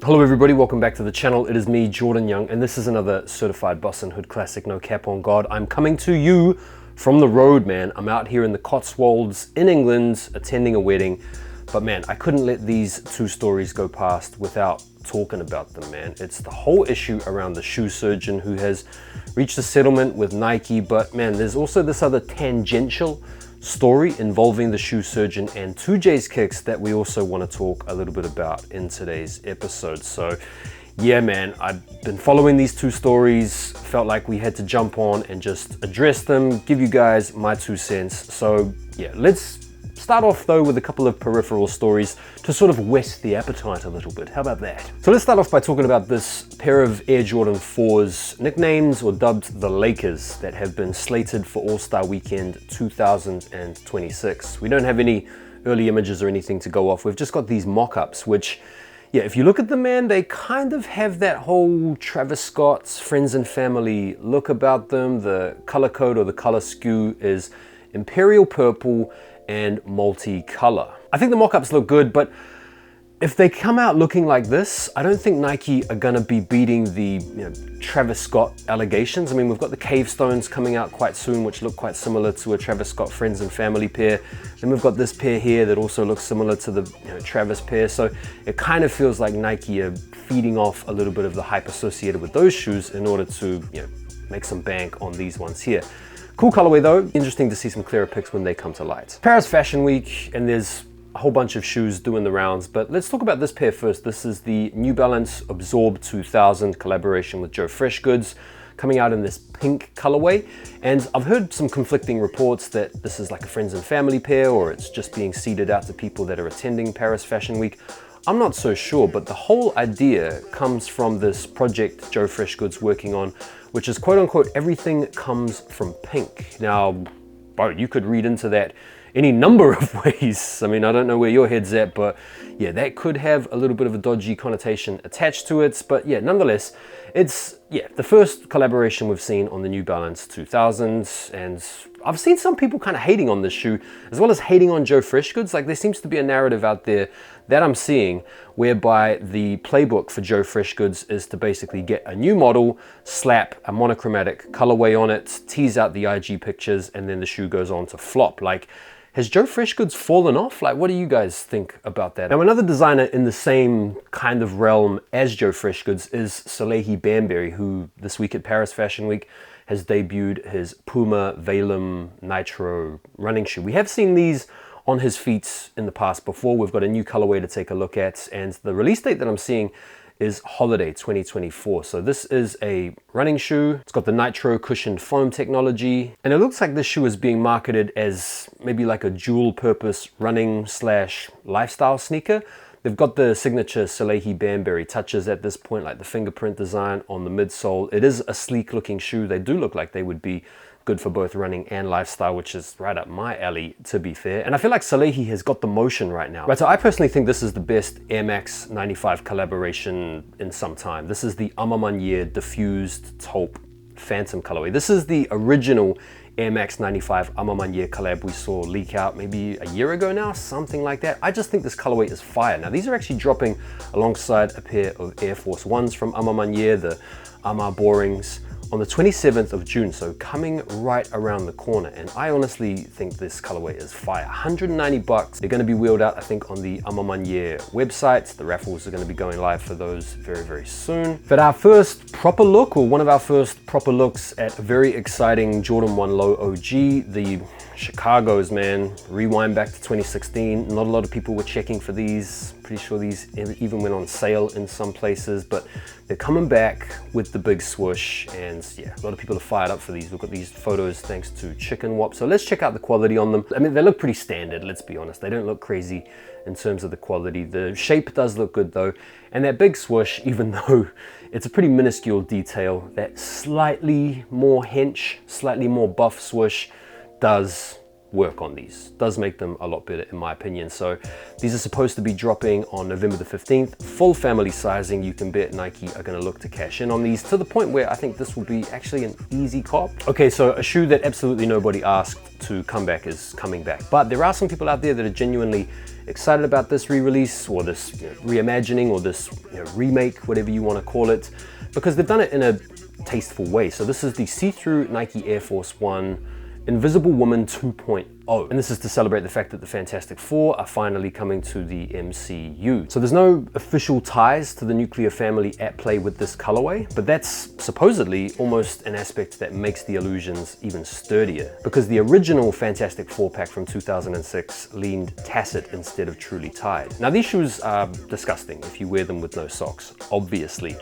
Hello everybody, welcome back to the channel. It is me, Jordan Young, and this is another certified boss and hood classic, no cap on God. I'm coming to you from the road, man. I'm out here in the Cotswolds in England attending a wedding, but man, I couldn't let these two stories go past without talking about them, man. It's the whole issue around the shoe surgeon who has reached a settlement with Nike, but man, there's also this other tangential story involving the shoe surgeon and 2J's kicks that we also want to talk a little bit about in today's episode. So yeah, man, I've been following these two stories, felt like we had to jump on and just address them, give you guys my 2 cents. So yeah, let's start off though with a couple of peripheral stories to sort of whet the appetite a little bit. How about that? So let's start off by talking about this pair of Air Jordan 4s, nicknamed or dubbed the Lakers, that have been slated for All-Star Weekend 2026. We don't have any early images or anything to go off. We've just got these mock-ups, which, yeah, if you look at them, man, they kind of have that whole Travis Scott's Friends and Family look about them. The color code or the color skew is imperial purple and multi-color. I think the mock-ups look good, but if they come out looking like this, I don't think Nike are gonna be beating the Travis Scott allegations. I mean, we've got the Cave Stones coming out quite soon, which look quite similar to a Travis Scott Friends and Family pair. Then we've got this pair here that also looks similar to the Travis pair. So it kind of feels like Nike are feeding off a little bit of the hype associated with those shoes in order to make some bank on these ones here. Cool colorway though, interesting to see some clearer pics when they come to light. Paris Fashion Week, and there's a whole bunch of shoes doing the rounds, but let's talk about this pair first. This is the New Balance Absorb 2000 collaboration with Joe Freshgoods, coming out in this pink colorway. And I've heard some conflicting reports that this is like a Friends and Family pair, or it's just being seeded out to people that are attending Paris Fashion Week. I'm not so sure, but the whole idea comes from this project Joe Freshgoods working on, which is quote unquote, everything comes from pink. Now, bro, you could read into that any number of ways. I mean, I don't know where your head's at, but yeah, that could have a little bit of a dodgy connotation attached to it. But yeah, nonetheless, it's the first collaboration we've seen on the New Balance 2000, and I've seen some people kind of hating on this shoe, as well as hating on Joe Freshgoods. Like, there seems to be a narrative out there that I'm seeing whereby the playbook for Joe Freshgoods is to basically get a new model, slap a monochromatic colorway on it, tease out the IG pictures, and then the shoe goes on to flop. Like, has Joe Freshgoods fallen off? Like, what do you guys think about that? Now, another designer in the same kind of realm as Joe Freshgoods is Salehi Bamberry, who this week at Paris Fashion Week has debuted his Puma Velum Nitro running shoe. We have seen these on his feet in the past before. We've got a new colorway to take a look at, and the release date that I'm seeing is holiday 2024. So this is a running shoe. It's got the nitro cushioned foam technology, and it looks like this shoe is being marketed as maybe like a dual purpose running / lifestyle sneaker. They've got the signature Salehi Bamberry touches at this point, like the fingerprint design on the midsole. It is a sleek looking shoe. They do look like they would be good for both running and lifestyle, which is right up my alley, to be fair. And I feel like Salehi has got the motion right now. Right, so I personally think this is the best Air Max 95 collaboration in some time. This is the Amamanier diffused taupe phantom colorway. This is the original Air Max 95 Amamanier collab we saw leak out maybe a year ago now, something like that. I just think this colorway is fire. Now, these are actually dropping alongside a pair of Air Force Ones from Amamanier, the Ama Borings, on the 27th of June, so coming right around the corner. And I honestly think this colorway is fire. 190 bucks. They're gonna be wheeled out, I think, on the Amamanier website. The raffles are gonna be going live for those very, very soon. But our first proper look, or one of our first proper looks at a very exciting Jordan 1 Low OG, the Chicago's, man. Rewind back to 2016. Not a lot of people were checking for these. Pretty sure these even went on sale in some places, but they're coming back with the big swoosh, and yeah, a lot of people are fired up for these. We've got these photos thanks to Chicken Wop. So let's check out the quality on them. I mean, they look pretty standard, let's be honest. They don't look crazy in terms of the quality. The shape does look good though. And that big swoosh, even though it's a pretty minuscule detail, that slightly more hench, slightly more buff swoosh does work on these. Does make them a lot better in my opinion. So these are supposed to be dropping on November the 15th. Full family sizing. You can bet Nike are going to look to cash in on these to the point where I think this will be actually an easy cop. Okay, so a shoe that absolutely nobody asked to come back is coming back. But there are some people out there that are genuinely excited about this re-release or this reimagining or this remake, whatever you want to call it, because they've done it in a tasteful way. So this is the see-through Nike Air Force One Invisible Woman 2.0. And this is to celebrate the fact that the Fantastic Four are finally coming to the MCU. So there's no official ties to the nuclear family at play with this colorway, but that's supposedly almost an aspect that makes the illusions even sturdier, because the original Fantastic Four pack from 2006 leaned tacit instead of truly tied. Now these shoes are disgusting if you wear them with no socks, obviously.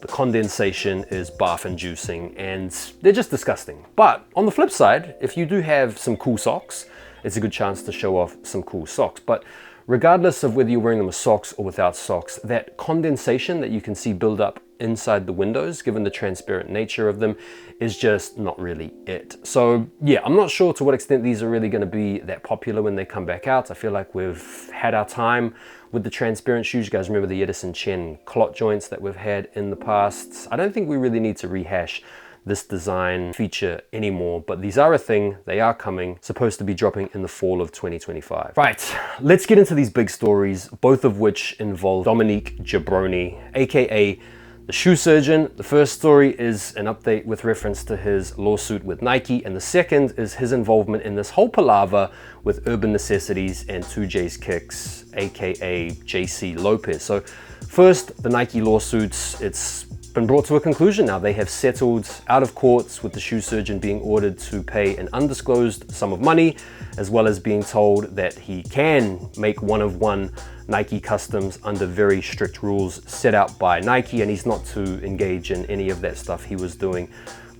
The condensation is barf-inducing and they're just disgusting. But on the flip side, if you do have some cool socks, it's a good chance to show off some cool socks. But regardless of whether you're wearing them with socks or without socks, that condensation that you can see build up inside the windows, given the transparent nature of them, is just not really it. So yeah, I'm not sure to what extent these are really going to be that popular when they come back out. I feel like we've had our time with the transparent shoes. You guys remember the Edison Chen clot joints that we've had in the past? I don't think we really need to rehash this design feature anymore, but these are a thing. They are coming, supposed to be dropping in the fall of 2025. Right, let's get into these big stories, both of which involve Dominique Jabroni, aka the shoe surgeon. The first story is an update with reference to his lawsuit with Nike, and the second is his involvement in this whole palaver with Urban Necessities and 2J's Kicks, aka JC Lopez. So first, the Nike lawsuits. It's been brought to a conclusion now. They have settled out of courts, with the shoe surgeon being ordered to pay an undisclosed sum of money, as well as being told that he can make one-of-one Nike customs under very strict rules set out by Nike, and he's not to engage in any of that stuff he was doing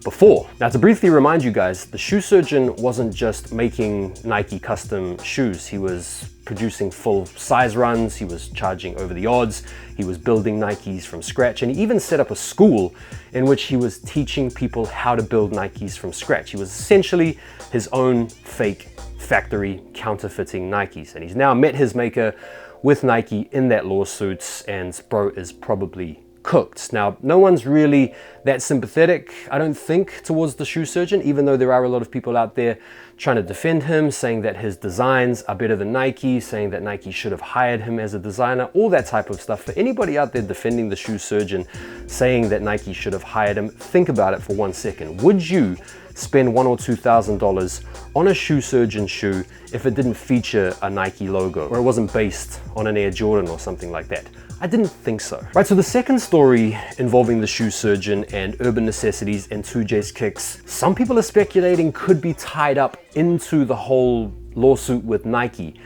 before. Now, to briefly remind you guys, the shoe surgeon wasn't just making Nike custom shoes. He was producing full size runs, he was charging over the odds, he was building Nikes from scratch, and he even set up a school in which he was teaching people how to build Nikes from scratch. He was essentially his own fake factory counterfeiting Nikes, and he's now met his maker with Nike in that lawsuit, and bro is probably cooked. Now, no one's really that sympathetic, I don't think, towards the shoe surgeon, even though there are a lot of people out there trying to defend him, saying that his designs are better than Nike, saying that Nike should have hired him as a designer, all that type of stuff. For anybody out there defending the shoe surgeon, saying that Nike should have hired him, think about it for 1 second. Would you spend $1,000 or $2,000 on a shoe surgeon shoe if it didn't feature a Nike logo, or it wasn't based on an Air Jordan or something like that? I didn't think so. Right, so the second story involving the shoe surgeon and Urban Necessities and 2J's Kicks, some people are speculating could be tied up into the whole lawsuit with Nike,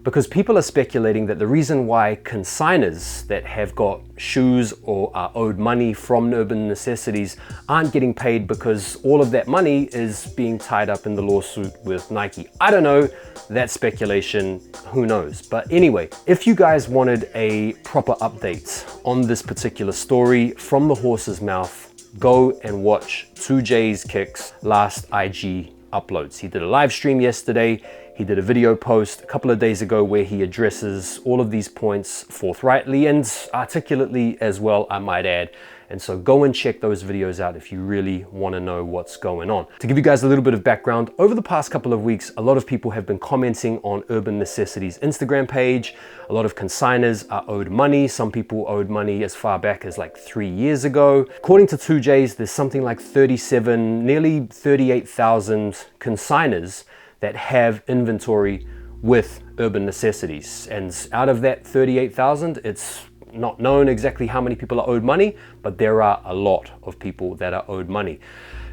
because people are speculating that the reason why consigners that have got shoes or are owed money from Urban Necessities aren't getting paid because all of that money is being tied up in the lawsuit with Nike. I don't know, that's speculation, who knows? But anyway, if you guys wanted a proper update on this particular story from the horse's mouth, go and watch 2J's Kicks' last IG uploads. He did a live stream yesterday. He did a video post a couple of days ago where he addresses all of these points forthrightly and articulately as well, I might add. And so go and check those videos out if you really want to know what's going on. To give you guys a little bit of background, over the past couple of weeks, a lot of people have been commenting on Urban Necessities' Instagram page. A lot of consigners are owed money. Some people owed money as far back as like 3 years ago. According to 2J's, there's something like 37, nearly 38,000 consigners that have inventory with Urban Necessities. And out of that 38,000, it's not known exactly how many people are owed money, but there are a lot of people that are owed money.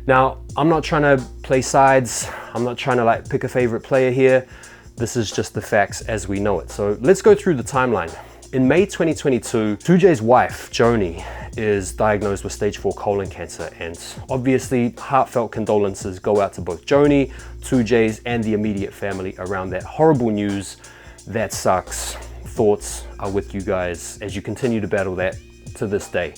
Now, I'm not trying to play sides. I'm not trying to like pick a favorite player here. This is just the facts as we know it. So let's go through the timeline. In May 2022, 2J's wife, Joni, is diagnosed with stage 4 colon cancer, and obviously heartfelt condolences go out to both Joni, 2J's, and the immediate family around that horrible news. That sucks. Thoughts are with you guys as you continue to battle that to this day.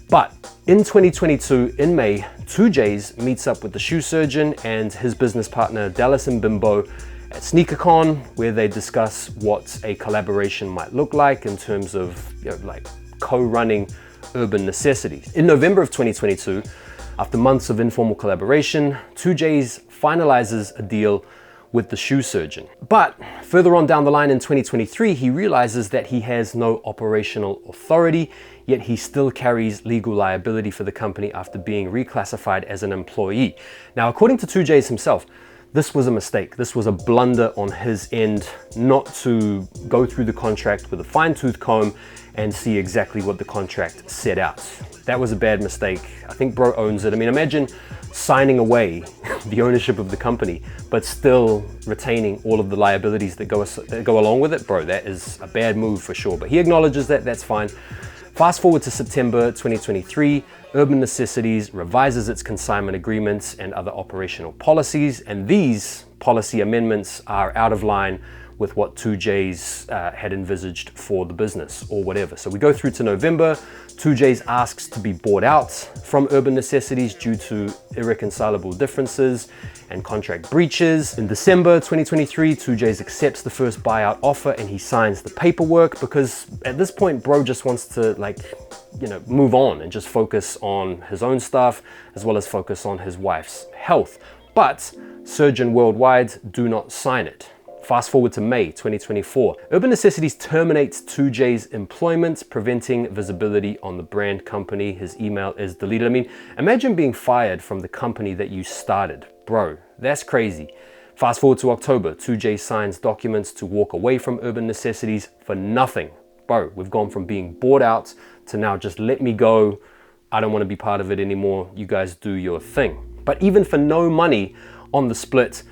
But in 2022, in May, 2J's meets up with the shoe surgeon and his business partner, Dallas and Bimbo, at SneakerCon, where they discuss what a collaboration might look like in terms of, like co-running Urban Necessities. In November of 2022, after months of informal collaboration, 2J's finalizes a deal with the shoe surgeon. But further on down the line in 2023, he realizes that he has no operational authority, yet he still carries legal liability for the company after being reclassified as an employee. Now, according to 2J's himself, this was a mistake. This was a blunder on his end, not to go through the contract with a fine-tooth comb and see exactly what the contract set out. That was a bad mistake. I think bro owns it. I mean, imagine signing away the ownership of the company, but still retaining all of the liabilities that go along with it. Bro, that is a bad move for sure, but he acknowledges that, that's fine. Fast forward to September 2023, Urban Necessities revises its consignment agreements and other operational policies, and these policy amendments are out of line with what 2J's had envisaged for the business or whatever. So we go through to November, 2J's asks to be bought out from Urban Necessities due to irreconcilable differences and contract breaches. In December 2023, 2J's accepts the first buyout offer and he signs the paperwork because at this point, bro just wants to move on and just focus on his own stuff as well as focus on his wife's health. But Surgeon Worldwide do not sign it. Fast forward to May 2024. Urban Necessities terminates 2J's employment, preventing visibility on the brand company. His email is deleted. I mean, imagine being fired from the company that you started. Bro, that's crazy. Fast forward to October. 2J signs documents to walk away from Urban Necessities for nothing. Bro, we've gone from being bought out to now just let me go. I don't want to be part of it anymore. You guys do your thing. But even for no money on the split,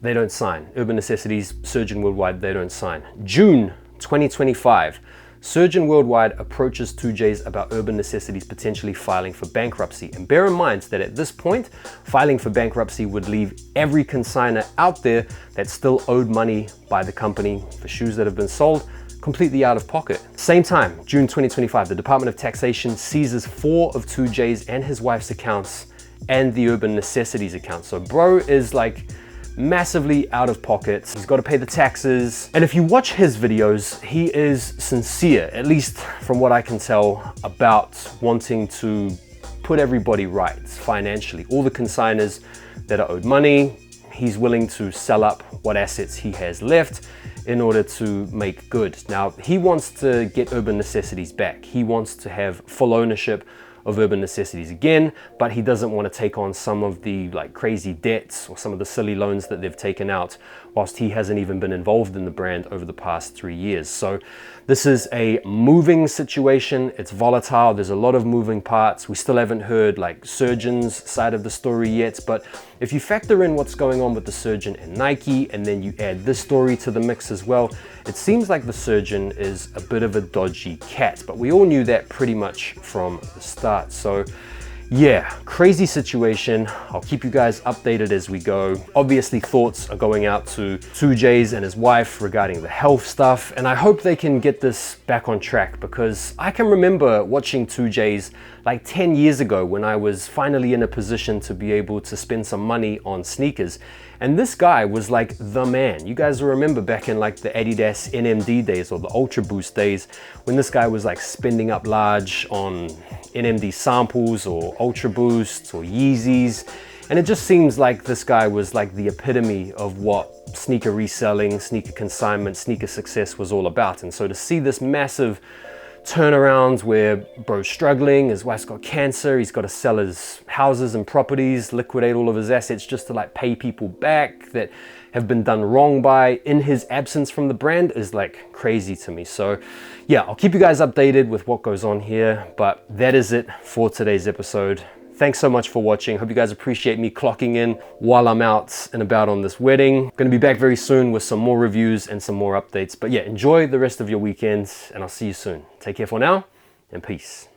they don't sign. Urban Necessities, Surgeon Worldwide, they don't sign. June 2025, Surgeon Worldwide approaches 2J's about Urban Necessities potentially filing for bankruptcy. And bear in mind that at this point, filing for bankruptcy would leave every consignor out there that still owed money by the company for shoes that have been sold completely out of pocket. Same time, June 2025, the Department of Taxation seizes 4 of 2J's and his wife's accounts and the Urban Necessities account. So bro is like massively out of pocket. He's got to pay the taxes. And if you watch his videos, he is sincere, at least from what I can tell, about wanting to put everybody right financially. All the consignors that are owed money, he's willing to sell up what assets he has left in order to make good. Now, he wants to get Urban Necessities back. He wants to have full ownership of Urban Necessities again, but he doesn't want to take on some of the crazy debts or some of the silly loans that they've taken out whilst he hasn't even been involved in the brand over the past 3 years. So this is a moving situation. It's volatile. There's a lot of moving parts. We still haven't heard Surgeon's side of the story yet, but if you factor in what's going on with the Surgeon and Nike, and then you add this story to the mix as well, it seems like the Surgeon is a bit of a dodgy cat, but we all knew that pretty much from the start. So yeah, crazy situation. I'll keep you guys updated as we go. Obviously, thoughts are going out to 2J's and his wife regarding the health stuff, and I hope they can get this back on track, because I can remember watching 2J's 10 years ago when I was finally in a position to be able to spend some money on sneakers. And this guy was the man. You guys will remember back in the Adidas NMD days or the Ultra Boost days when this guy was spending up large on NMD samples or Ultra Boosts or Yeezys. And it just seems like this guy was the epitome of what sneaker reselling, sneaker consignment, sneaker success was all about. And so to see this massive turnaround where bro's struggling, his wife's got cancer, he's got to sell his houses and properties, liquidate all of his assets just to pay people back that have been done wrong by in his absence from the brand is crazy to me. So yeah, I'll keep you guys updated with what goes on here, but that is it for today's episode. Thanks so much for watching. Hope you guys appreciate me clocking in while I'm out and about on this wedding. I'm gonna be back very soon with some more reviews and some more updates. But yeah, enjoy the rest of your weekend and I'll see you soon. Take care for now and peace.